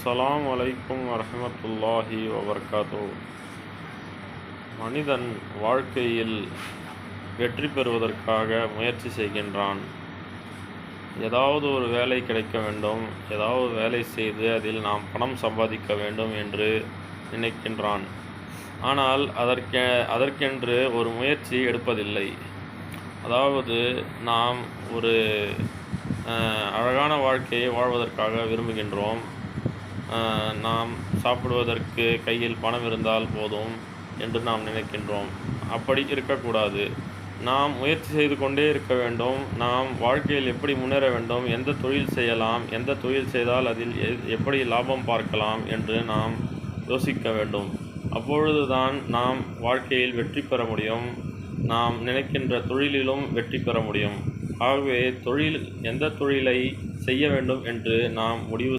அஸ்ஸலாமு அலைக்கும் வரஹ்மத்துல்லாஹி வபரகாத்துஹு. மனிதன் வாழ்க்கையில் வெற்றி பெறுவதற்காக முயற்சி செய்கின்றான். ஏதாவது ஒரு வேலை கிடைக்க வேண்டும், ஏதாவது வேலை செய்து அதில் நாம் பணம் சம்பாதிக்க வேண்டும் என்று நினைக்கின்றான். ஆனால் அதற்கென்று ஒரு முயற்சி எடுப்பதில்லை. அதாவது நாம் ஒரு அழகான வாழ்க்கையை வாழ்வதற்காக விரும்புகின்றோம். நாம் சாப்பிடுவதற்கு கையில் பணம் இருந்தால் போதும் என்று நாம் நினைக்கின்றோம். அப்படி இருக்கக்கூடாது. நாம் முயற்சி செய்து கொண்டே இருக்க வேண்டும். நாம் வாழ்க்கையில் எப்படி முன்னேற வேண்டும், எந்த தொழில் செய்யலாம், எந்த தொழில் செய்தால் அதில் எப்படி லாபம் பார்க்கலாம் என்று நாம் யோசிக்க வேண்டும். அப்பொழுதுதான் நாம் வாழ்க்கையில் வெற்றி பெற முடியும். நாம் நினைக்கின்ற தொழிலிலும் வெற்றி பெற முடியும். ஆகவே எந்த தொழிலை செய்ய வேண்டும் என்று நாம் முடிவு